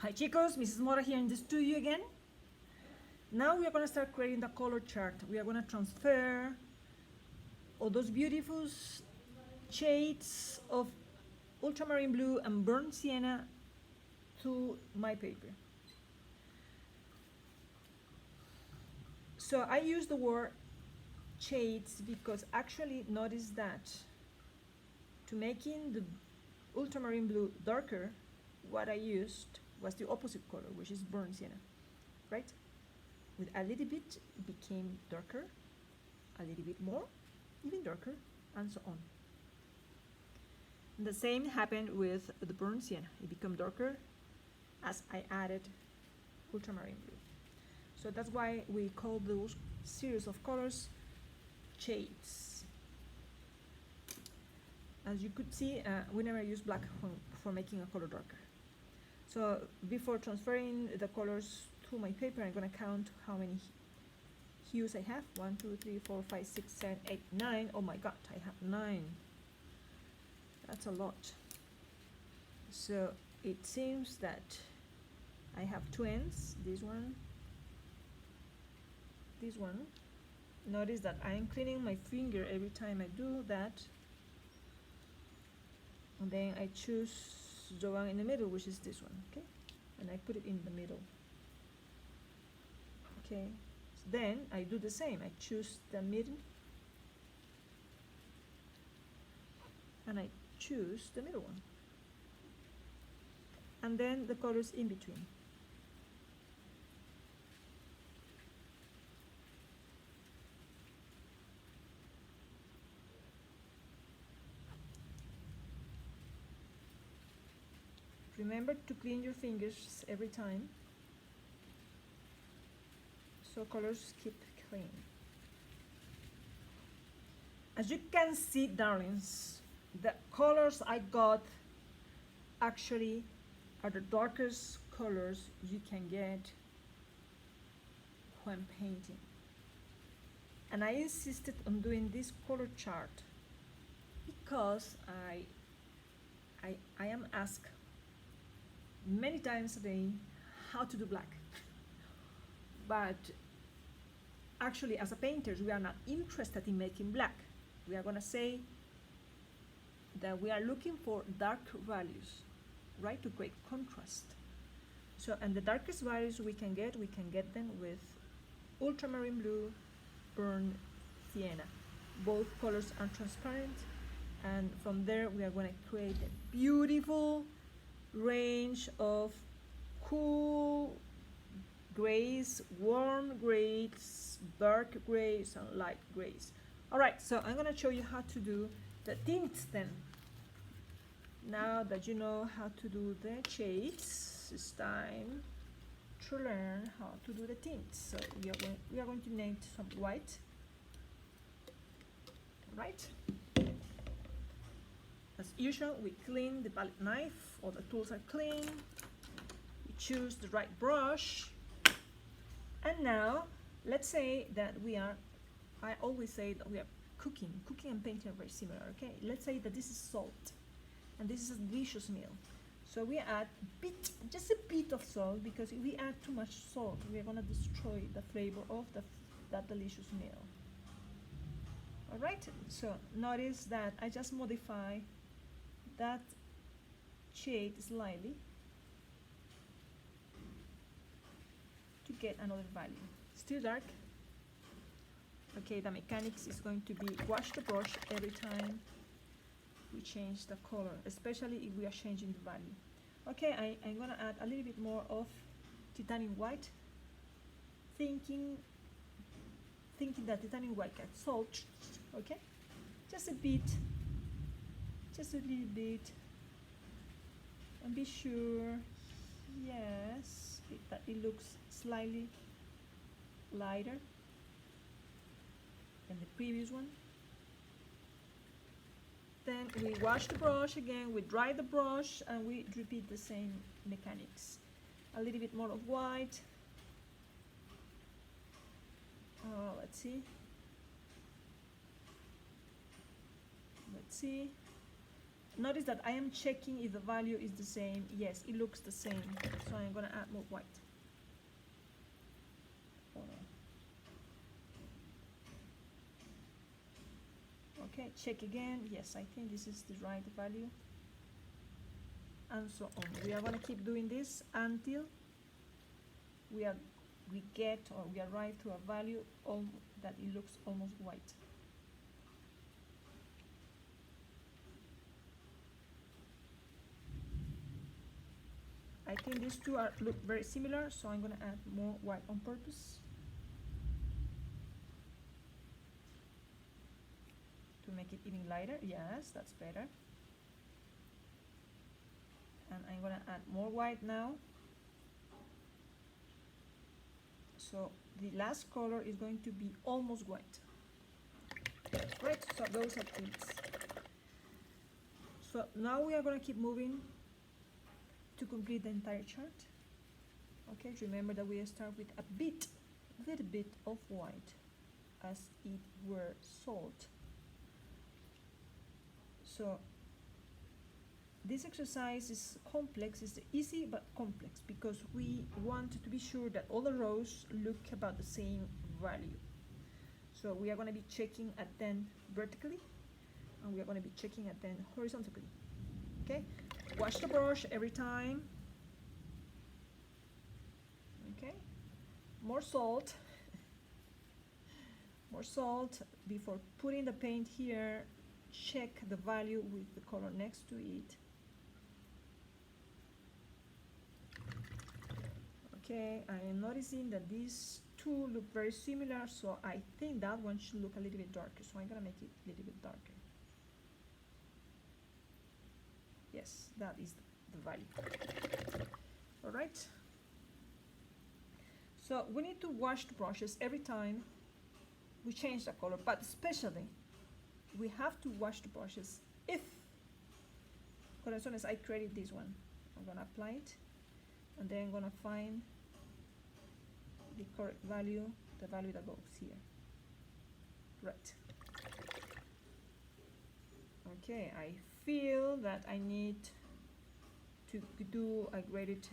Hi chicos, Mrs. Mora here in the studio again. Now we are going to start creating the color chart. We are going to transfer all those beautiful shades of ultramarine blue and burnt sienna to my paper. So I use the word shades because actually notice that to making the ultramarine blue darker, what I used was the opposite color, which is burnt sienna, right? With a little bit, it became darker, a little bit more, even darker, and so on. And the same happened with the burnt sienna. It became darker as I added ultramarine blue. So that's why we call those series of colors shades. As you could see, we never use black for making a color darker. So before transferring the colors to my paper, I'm going to count how many hues I have. 1, 2, 3, 4, 5, 6, 7, 8, 9. Oh my god, I have 9. That's a lot. So it seems that I have twins. This one. Notice that I am cleaning my finger every time I do that. And then I choose the one in the middle, which is this one, okay? And I put it in the middle. Okay, so then I do the same. I choose the middle and I choose the middle one. And then the colors in between. Remember to clean your fingers every time so colors keep clean. As you can see, darlings, the colors I got actually are the darkest colors you can get when painting. And I insisted on doing this color chart because I am asked many times a day how to do black. But actually, as a painters, we are not interested in making black. We are going to say that we are looking for dark values, right, to create contrast. So, and the darkest values we can get them with ultramarine blue, burnt sienna. Both colors are transparent, and from there we are going to create a beautiful range of cool grays, warm grays, dark grays, and light grays. All right, so I'm going to show you how to do the tints then. Now that you know how to do the shades, it's time to learn how to do the tints. So we are going to need some white, right? As usual, we clean the palette knife, all the tools are clean. We choose the right brush. And now, let's say that I always say that we are cooking and painting are very similar, okay? Let's say that this is salt, and this is a delicious meal. So we add just a bit of salt, because if we add too much salt, we're gonna destroy the flavor of that delicious meal. All right, so notice that I just modify that shade slightly to get another value. Still dark. Okay, the mechanics is going to be wash the brush every time we change the color, especially if we are changing the value. Okay, I'm gonna add a little bit more of titanium white, thinking that titanium white gets salt. Okay, just a bit, just a little bit, and be sure, yes, that it looks slightly lighter than the previous one. Then we wash the brush again, we dry the brush, and we repeat the same mechanics. A little bit more of white. Let's see. Notice that I am checking if the value is the same. Yes, it looks the same. So I'm gonna add more white. Okay, check again. Yes, I think this is the right value. And so on. We are gonna keep doing this until we get or we arrive to a value that it looks almost white. I think these two look very similar, so I'm gonna add more white on purpose to make it even lighter. Yes, that's better. And I'm gonna add more white now. So the last color is going to be almost white. Right, so those are tints. So now we are gonna keep moving to complete the entire chart. Okay, remember that we start with a little bit of white as it were salt. So this exercise is complex, it's easy but complex because we want to be sure that all the rows look about the same value. So we are going to be checking at them vertically and we are going to be checking at them horizontally. Okay, wash the brush every time. Okay, more salt. More salt before putting the paint here. Check the value with the color next to it. Okay, I am noticing that these two look very similar, so I think that one should look a little bit darker, so I'm gonna make it a little bit darker. Yes, that is the value. All right. So we need to wash the brushes every time we change the color, but especially we have to wash the brushes if, as soon as I created this one, I'm gonna apply it, and then I'm gonna find the correct value, the value that goes here. Right. Okay, I feel that I need to do a graded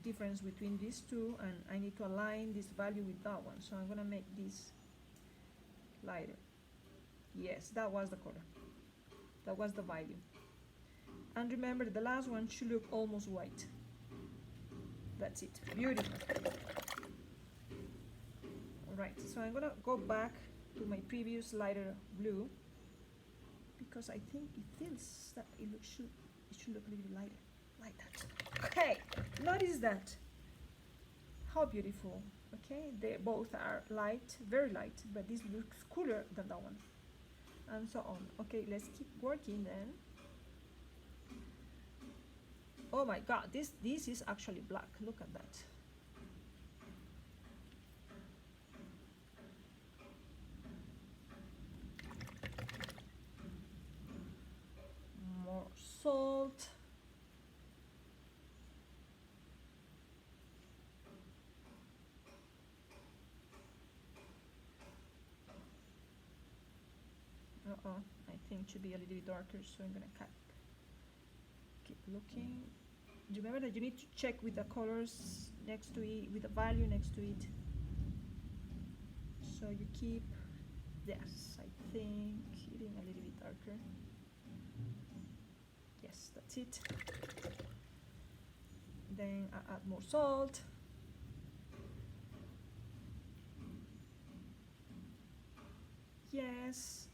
difference between these two, and I need to align this value with that one. So I'm gonna make this lighter. Yes, that was the color. That was the value. And remember, the last one should look almost white. That's it. Beautiful. Alright, so I'm gonna go back to my previous lighter blue because I think it feels that it should look a little bit lighter. Like that. Okay, notice that. How beautiful. Okay, they both are light, very light, but this looks cooler than that one. And so on. Okay, let's keep working then. Oh my god, this is actually black. Look at that. More salt. I think it should be a little bit darker, so I'm gonna keep looking. Remember that you need to check with the colors next to it, with the value next to it. So you keep, yes, I think getting a little bit darker. Yes, that's it. Then I add more salt. Yes.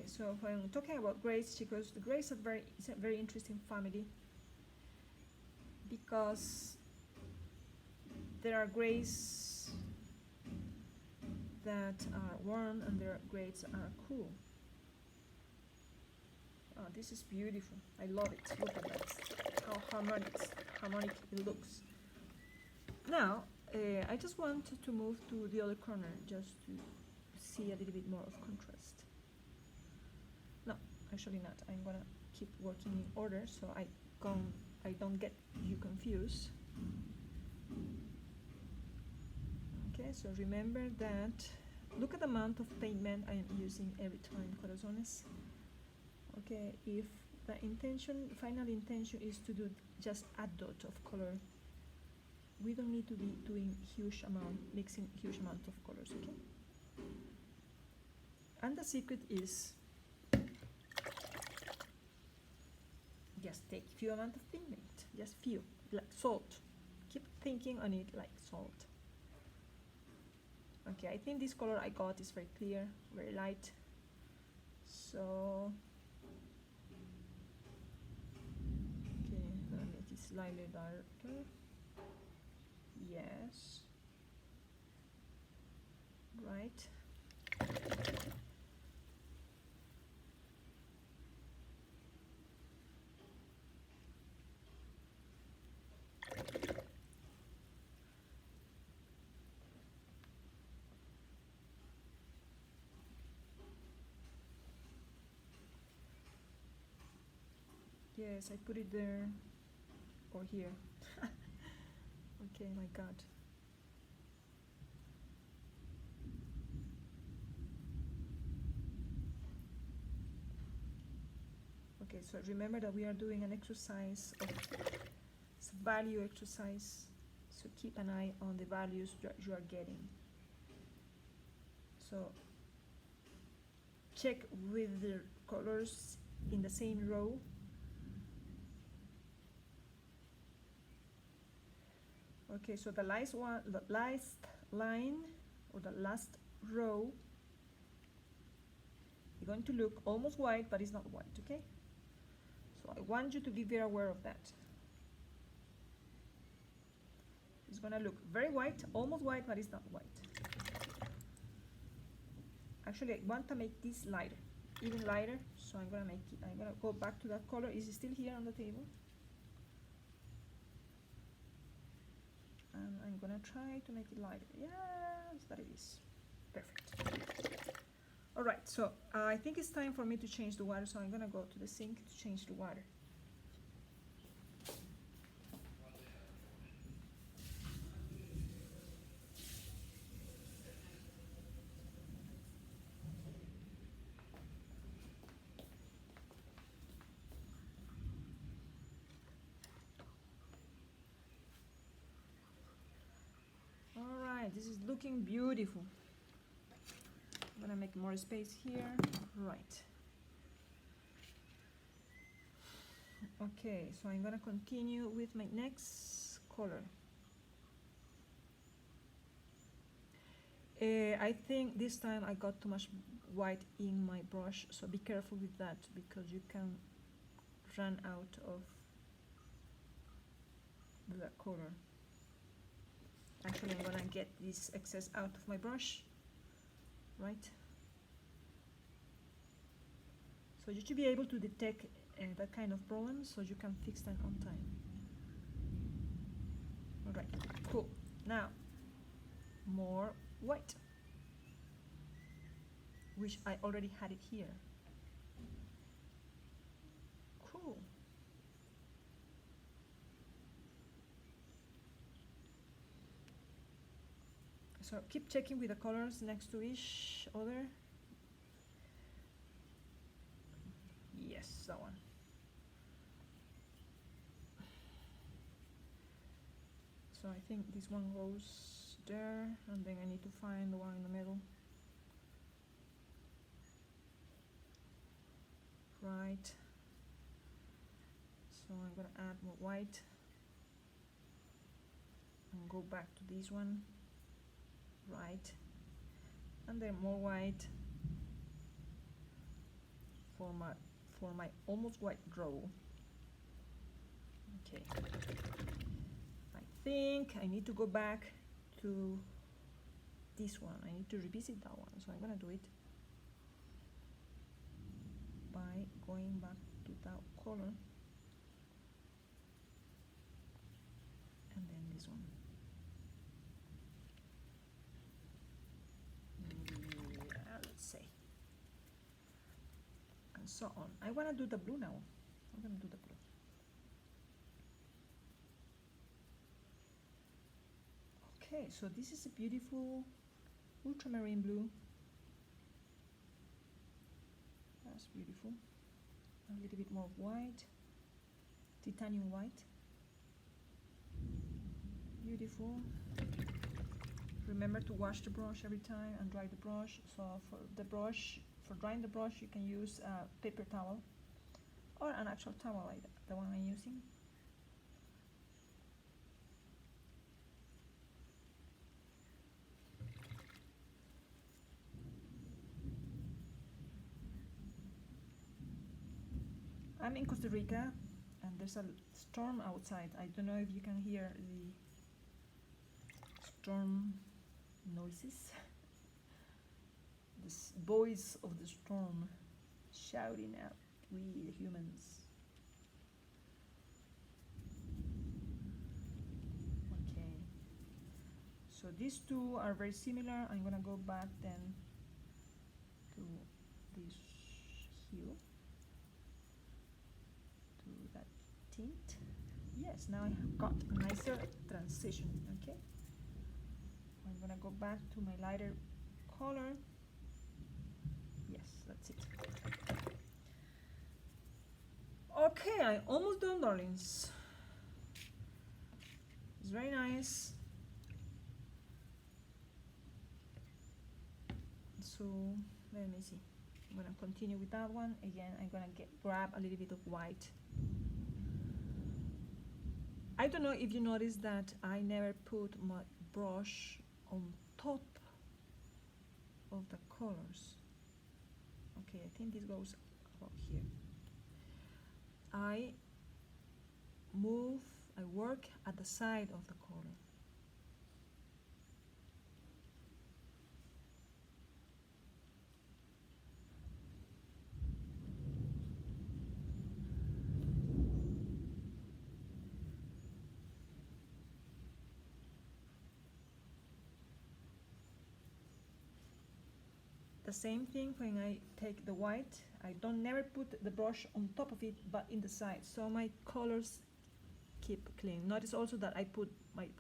So when I'm talking about grades, because the grades are it's a very interesting family, because there are grades that are warm and there are grades that are cool. Oh, this is beautiful. I love it. Look at that. How harmonic it looks. Now, I just want to move to the other corner just to see a little bit more of contrast. No, actually not. I'm gonna keep working in order so I don't get you confused. Okay, so remember that, look at the amount of pigment I am using every time, corazones. Okay, if the intention, final intention is to do just a dot of color, we don't need to be doing huge amount, mixing huge amount of colors, okay? And the secret is just take few amount of pigment, just few, like salt. Keep thinking on it like salt. Okay, I think this color I got is very clear, very light. So, okay, I'm gonna make it slightly darker. Yes. Right. Yes, I put it there or here. Okay, my God. Okay, so remember that we are doing an exercise of, it's a value exercise, so keep an eye on the values you are getting. So check with the colors in the same row. Okay, so the last one, the last line or the last row, you're going to look almost white, but it's not white, okay? So I want you to be very aware of that. It's gonna look very white, almost white, but it's not white. Actually, I want to make this lighter, even lighter, so I'm gonna go back to that color. Is it still here on the table? And I'm gonna try to make it lighter. Yes, that it is. Perfect. All right, so I think it's time for me to change the water, so I'm gonna go to the sink to change the water. All right, this is looking beautiful. I'm gonna make more space here. Right. Okay, so I'm gonna continue with my next color. I think this time I got too much white in my brush, so be careful with that because you can run out of the color. Actually, I'm gonna get this excess out of my brush, right? So you should be able to detect that kind of problem so you can fix them on time. All right, cool. Now, more white, which I already had it here. Cool. So keep checking with the colors next to each other. Yes, that one. So I think this one goes there, and then I need to find the one in the middle. Right. So I'm gonna add more white and go back to this one. Right. And then more white for my almost white row. Okay. I think I need to go back to this one. I need to revisit that one. So I'm gonna do it by going back to that color. And then this one. Yeah, let's say. And so on. I wanna do the blue now. I'm gonna do the blue. Okay, so this is a beautiful ultramarine blue. That's beautiful. A little bit more white, titanium white. Beautiful. Remember to wash the brush every time and dry the brush. So for drying the brush, you can use a paper towel or an actual towel like the one I'm using. I'm in Costa Rica and there's a storm outside. I don't know if you can hear the storm noises. The voice of the storm shouting at we the humans. Okay, so these two are very similar. I'm gonna go back then to this hue, to that tint. Yes, now I have got a nicer transition. Okay, I'm gonna go back to my lighter color. Yes, that's it. Okay, I'm almost done, darlings. It's very nice. So let me see. I'm gonna continue with that one. Again, I'm gonna grab a little bit of white. I don't know if you noticed that I never put my brush on top of the colors. Okay, I think this goes about here. I work at the side of the color. The same thing when I take the white, I don't never put the brush on top of it, but in the side, so my colors keep clean. Notice also that I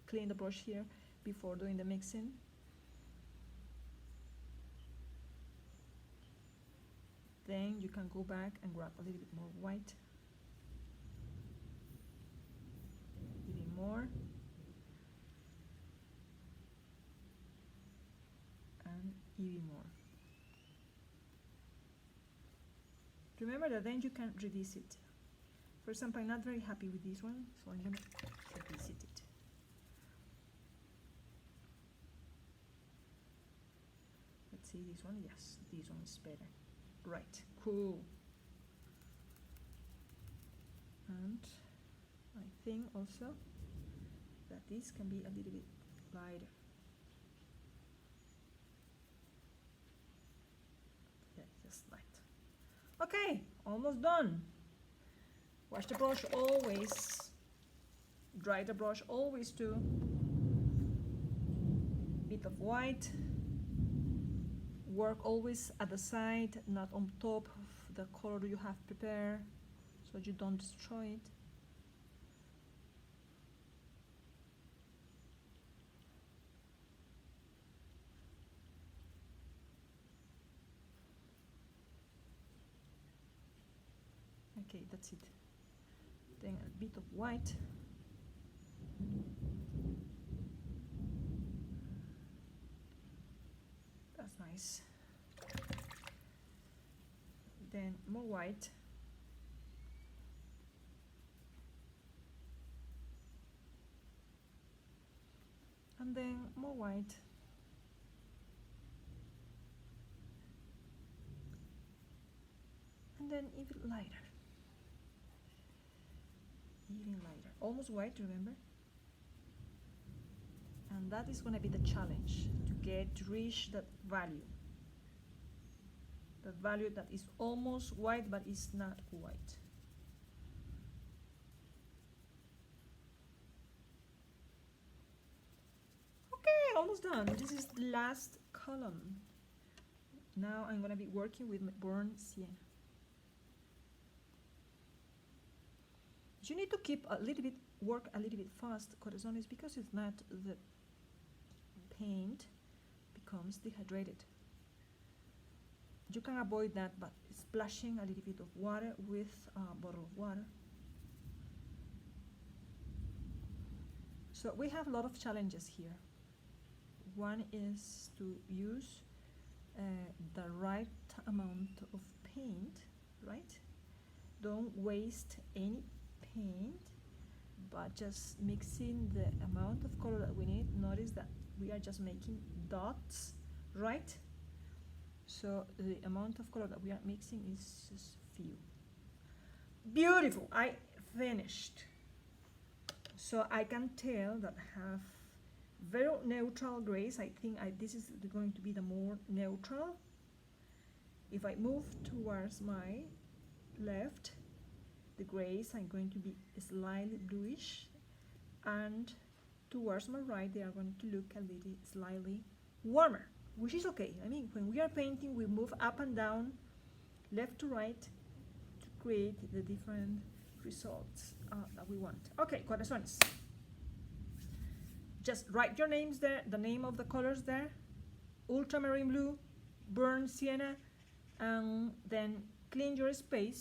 clean the brush here before doing the mixing. Then you can go back and grab a little bit more white, even more, and even more. Remember that then you can revisit. For example, I'm not very happy with this one, so I'm gonna revisit it. Let's see this one. Yes, this one is better. Right, cool. And I think also that this can be a little bit lighter. Yeah, just light. Okay, almost done. Wash the brush always. Dry the brush always too. Bit of white. Work always at the side, not on top of the color you have prepared, so you don't destroy it. Okay, that's it. Then a bit of white. That's nice. Then more white. And then more white. And then even lighter. Even lighter. Almost white, remember? And that is going to be the challenge, to reach that value. That value that is almost white but is not white. Okay, almost done. This is the last column. Now I'm going to be working with my Burnt Sienna. You need to keep work a little bit fast, corazones, because if not, the paint becomes dehydrated. You can avoid that by splashing a little bit of water with a bottle of water. So we have a lot of challenges here. One is to use the right amount of paint, right? Don't waste any paint, but just mixing the amount of color that we need. Notice that we are just making dots, right? So the amount of color that we are mixing is just few. Beautiful, I finished. So I can tell that I have very neutral grays. I think this is going to be the more neutral. If I move towards my left, the grays are going to be slightly bluish, and towards my right they are going to look a little slightly warmer, which is okay. I mean, when we are painting, we move up and down, left to right, to create the different results that we want. Okay, corazones. Just write your names there, the name of the colors there, ultramarine blue, burnt sienna, and then clean your space.